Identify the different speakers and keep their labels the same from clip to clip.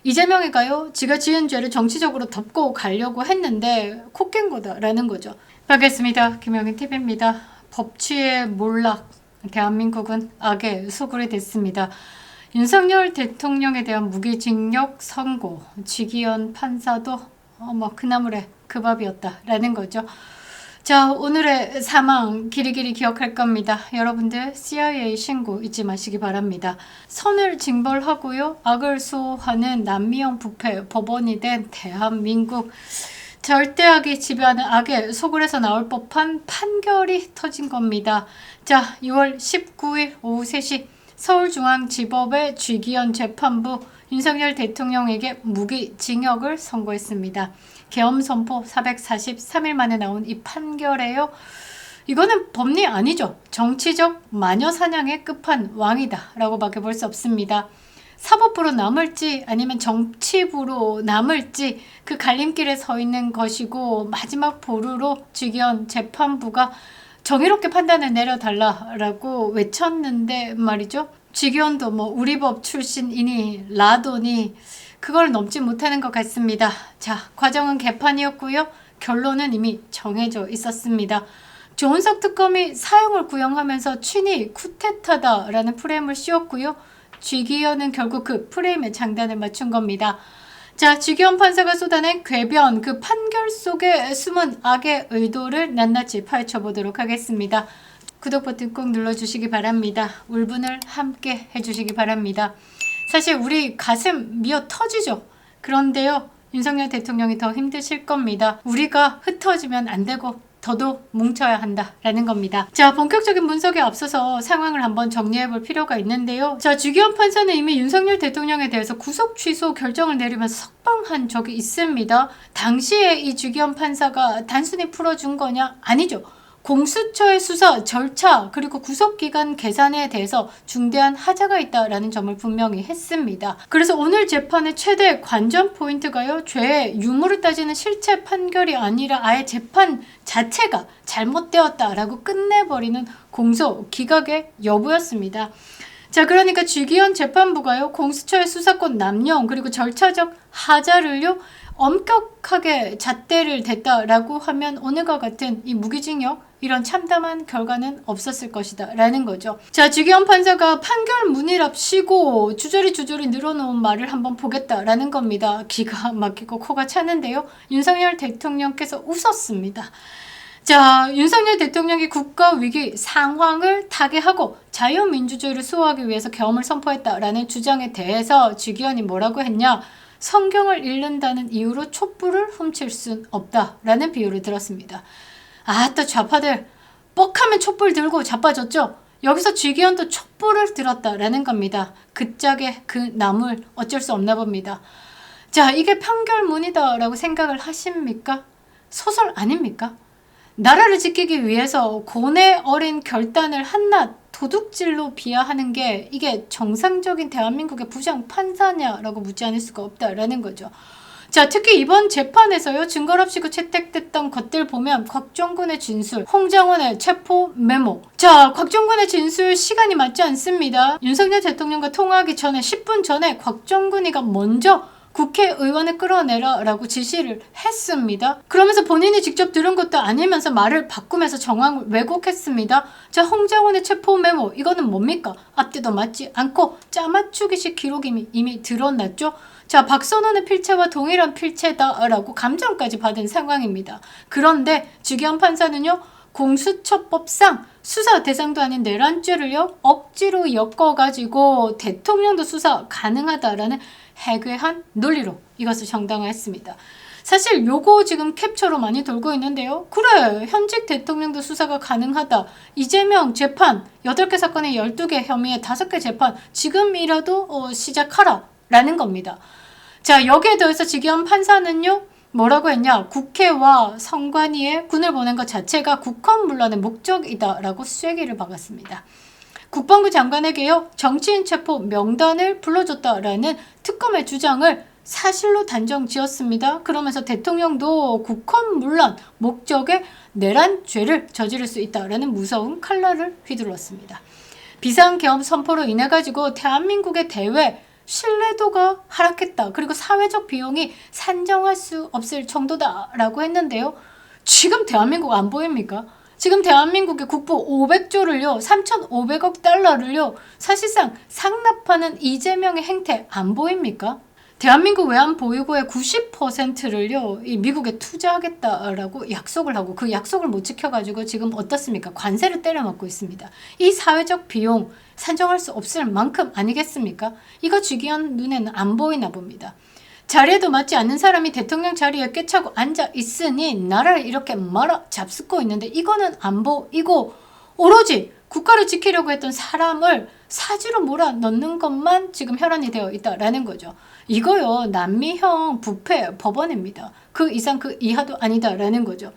Speaker 1: 이재명이가요, 지가 지은 죄를 정치적으로 덮고 가려고 했는데 코 깬 거다라는 거죠. 반갑습니다. 김영희TV입니다. 법치의 몰락, 대한민국은 악의 소굴이 됐습니다. 윤석열 대통령에 대한 무기징역 선고, 지기현 판사도 그나물의 그 밥이었다라는 거죠. 자, 오늘의 사망 길이길이 기억할 겁니다. 여러분들 CIA 신고 잊지 마시기 바랍니다. 선을 징벌하고요, 악을 수호하는 남미형 부패 법원이 된 대한민국. 절대악이 지배하는 악의 소굴에서 나올 법한 판결이 터진 겁니다. 자, 6월 19일 오후 3시 서울중앙지법의 쥐기현 재판부 윤석열 대통령에게 무기징역을 선고했습니다. 계엄 선포 443일 만에 나온 이 판결에요, 이거는 법리 아니죠. 정치적 마녀사냥의 끝판왕이다 라고 밖에 볼 수 없습니다. 사법부로 남을지 아니면 정치부로 남을지 그 갈림길에 서 있는 것이고, 마지막 보루로 쥐기현 재판부가 정의롭게 판단을 내려달라라고 외쳤는데 말이죠. 쥐기현도 우리 법 출신이니 라도니 그걸 넘지 못하는 것 같습니다. 자, 과정은 개판이었고요. 결론은 이미 정해져 있었습니다. 조은석 특검이 사형을 구형하면서 친이 쿠데타다라는 프레임을 씌웠고요. 쥐기현은 결국 그 프레임의 장단을 맞춘 겁니다. 자, 쥐기현 판사가 쏟아낸 궤변, 그 판결 속에 숨은 악의 의도를 낱낱이 파헤쳐보도록 하겠습니다. 구독 버튼 꼭 눌러주시기 바랍니다. 울분을 함께 해주시기 바랍니다. 사실 우리 가슴 미어 터지죠. 그런데요, 윤석열 대통령이 더 힘드실 겁니다. 우리가 흩어지면 안 되고 더더욱 뭉쳐야 한다라는 겁니다. 자, 본격적인 분석에 앞서서 상황을 한번 정리해 볼 필요가 있는데요. 자, 쥐기현 판사는 이미 윤석열 대통령에 대해서 구속 취소 결정을 내리면서 석방한 적이 있습니다. 당시에 이 쥐기현 판사가 단순히 풀어준 거냐? 아니죠. 공수처의 수사 절차 그리고 구속기간 계산에 대해서 중대한 하자가 있다라는 점을 분명히 했습니다. 그래서 오늘 재판의 최대 관전 포인트가요, 죄의 유무를 따지는 실체 판결이 아니라 아예 재판 자체가 잘못되었다라고 끝내버리는 공소 기각의 여부였습니다. 자, 그러니까 쥐기현 재판부가요, 공수처의 수사권 남용 그리고 절차적 하자를요 엄격하게 잣대를 댔다라고 하면 오늘과 같은 이 무기징역, 이런 참담한 결과는 없었을 것이다 라는 거죠. 자, 쥐기현 판사가 판결문이랍시고 주저리 늘어놓은 말을 한번 보겠다라는 겁니다. 기가 막히고 코가 차는데요, 윤석열 대통령께서 웃었습니다. 자, 윤석열 대통령이 국가위기 상황을 타개하고 자유민주주의를 수호하기 위해서 계엄을 선포했다라는 주장에 대해서 쥐기현이 뭐라고 했냐, 성경을 읽는다는 이유로 촛불을 훔칠 순 없다라는 비유를 들었습니다. 또 좌파들 뻑하면 촛불 들고 자빠졌죠. 여기서 쥐기현도 촛불을 들었다라는 겁니다. 그 짝의 그 나물 어쩔 수 없나 봅니다. 자, 이게 판결문이다라고 생각을 하십니까? 소설 아닙니까? 나라를 지키기 위해서 고뇌 어린 결단을 한낱 도둑질로 비하하는 게 이게 정상적인 대한민국의 부장 판사냐라고 묻지 않을 수가 없다라는 거죠. 자, 특히 이번 재판에서요, 증거랍시고 채택됐던 것들 보면 곽종근의 진술, 홍장원의 체포 메모. 자, 곽종근의 진술 시간이 맞지 않습니다. 윤석열 대통령과 통화하기 전에 10분 전에 곽종근이가 먼저 국회의원을 끌어내라 라고 지시를 했습니다. 그러면서 본인이 직접 들은 것도 아니면서 말을 바꾸면서 정황을 왜곡했습니다. 자, 홍장원의 체포 메모, 이거는 뭡니까? 앞뒤도 맞지 않고 짜맞추기식 기록이 이미 드러났죠. 자, 박선원의 필체와 동일한 필체다라고 감정까지 받은 상황입니다. 그런데 쥐기현 판사는요, 공수처법상 수사 대상도 아닌 내란죄를요 억지로 엮어가지고 대통령도 수사 가능하다라는 해괴한 논리로 이것을 정당화했습니다. 사실 요거 지금 캡처로 많이 돌고 있는데요. 그래, 현직 대통령도 수사가 가능하다. 이재명 재판 8개 사건에 12개 혐의에 5개 재판 지금이라도 시작하라 라는 겁니다. 자, 여기에 더해서 쥐기현 판사는요, 뭐라고 했냐, 국회와 선관위에 군을 보낸 것 자체가 국헌문란의 목적이다라고 쐐기를 박았습니다. 국방부 장관에게요, 정치인 체포 명단을 불러줬다라는 특검의 주장을 사실로 단정 지었습니다. 그러면서 대통령도 국헌문란 목적의 내란죄를 저지를 수 있다라는 무서운 칼날을 휘둘렀습니다. 비상계엄 선포로 인해 가지고 대한민국의 대외 신뢰도가 하락했다. 그리고 사회적 비용이 산정할 수 없을 정도다라고 했는데요. 지금 대한민국 안 보입니까? 지금 대한민국의 국부 500조를요, 3,500억 달러를요, 사실상 상납하는 이재명의 행태 안 보입니까? 대한민국 외환보유고의 90%를요, 이 미국에 투자하겠다라고 약속을 하고 그 약속을 못 지켜가지고 지금 어떻습니까? 관세를 때려맞고 있습니다. 이 사회적 비용 산정할 수 없을 만큼 아니겠습니까? 이거 주기현 눈에는 안 보이나 봅니다. 자리에도 맞지 않는 사람이 대통령 자리에 꿰차고 앉아 있으니 나라를 이렇게 말아 잡수고 있는데 이거는 안 보이고 오로지 국가를 지키려고 했던 사람을 사지로 몰아넣는 것만 지금 혈안이 되어 있다라는 거죠. 이거요, 남미형 부패 법원입니다. 그 이상 그 이하도 아니다라는 거죠.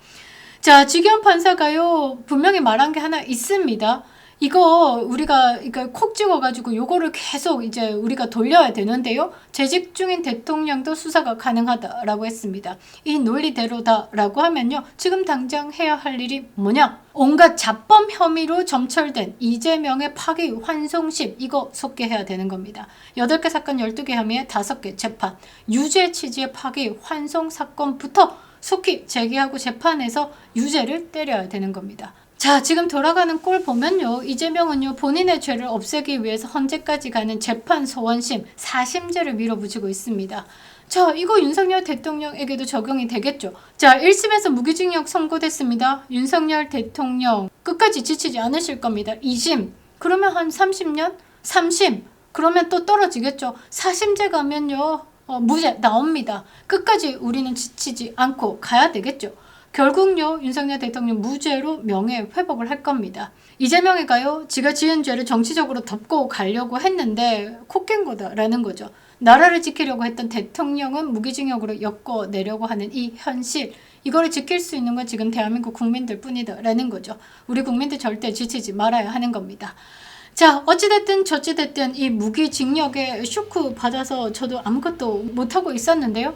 Speaker 1: 자, 지기현 판사가요, 분명히 말한 게 하나 있습니다. 이거 우리가 콕 찍어가지고 요거를 계속 이제 우리가 돌려야 되는데요. 재직 중인 대통령도 수사가 가능하다라고 했습니다. 이 논리대로다라고 하면요. 지금 당장 해야 할 일이 뭐냐? 온갖 자범 혐의로 점철된 이재명의 파기 환송심 이거 속개해야 되는 겁니다. 8개 사건 12개 혐의에 5개 재판. 유죄 취지의 파기 환송 사건부터 속히 제기하고 재판에서 유죄를 때려야 되는 겁니다. 자, 지금 돌아가는 꼴 보면요. 이재명은요. 본인의 죄를 없애기 위해서 헌재까지 가는 재판 소원심, 사심죄를 밀어붙이고 있습니다. 자, 이거 윤석열 대통령에게도 적용이 되겠죠. 자, 1심에서 무기징역 선고됐습니다. 윤석열 대통령 끝까지 지치지 않으실 겁니다. 2심, 그러면 한 30년? 3심, 그러면 또 떨어지겠죠. 4심제 가면요. 무죄 나옵니다. 끝까지 우리는 지치지 않고 가야 되겠죠. 결국요, 윤석열 대통령 무죄로 명예 회복을 할 겁니다. 이재명이가요, 지가 지은 죄를 정치적으로 덮고 가려고 했는데 코 깬 거다라는 거죠. 나라를 지키려고 했던 대통령은 무기징역으로 엮어내려고 하는 이 현실, 이거를 지킬 수 있는 건 지금 대한민국 국민들 뿐이다라는 거죠. 우리 국민들 절대 지치지 말아야 하는 겁니다. 자, 어찌됐든 저찌됐든 이 무기징역에 쇼크 받아서 저도 아무것도 못하고 있었는데요.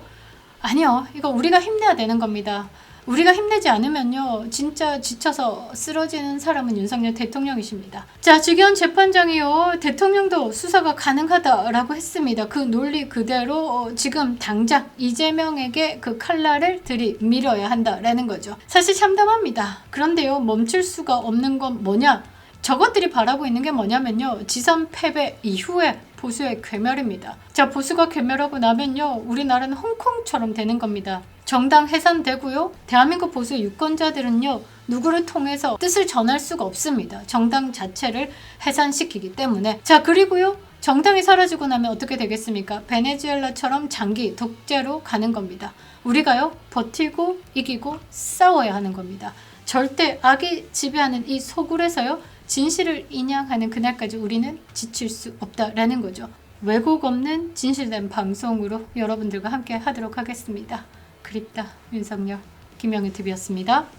Speaker 1: 아니요, 이거 우리가 힘내야 되는 겁니다. 우리가 힘내지 않으면요, 진짜 지쳐서 쓰러지는 사람은 윤석열 대통령이십니다. 자, 주기현 재판장이요, 대통령도 수사가 가능하다라고 했습니다. 그 논리 그대로 지금 당장 이재명에게 그 칼날을 들이밀어야 한다라는 거죠. 사실 참담합니다. 그런데요, 멈출 수가 없는 건 뭐냐? 저것들이 바라고 있는 게 뭐냐면요, 지선 패배 이후에 보수의 괴멸입니다. 자, 보수가 괴멸하고 나면요, 우리나라는 홍콩처럼 되는 겁니다. 정당 해산되고요. 대한민국 보수의 유권자들은요. 누구를 통해서 뜻을 전할 수가 없습니다. 정당 자체를 해산시키기 때문에. 자, 그리고요. 정당이 사라지고 나면 어떻게 되겠습니까? 베네수엘라처럼 장기 독재로 가는 겁니다. 우리가요. 버티고 이기고 싸워야 하는 겁니다. 절대 악이 지배하는 이 소굴에서요. 진실을 인양하는 그날까지 우리는 지칠 수 없다라는 거죠. 왜곡 없는 진실된 방송으로 여러분들과 함께 하도록 하겠습니다. 그립다 윤석열, 김영희 TV였습니다.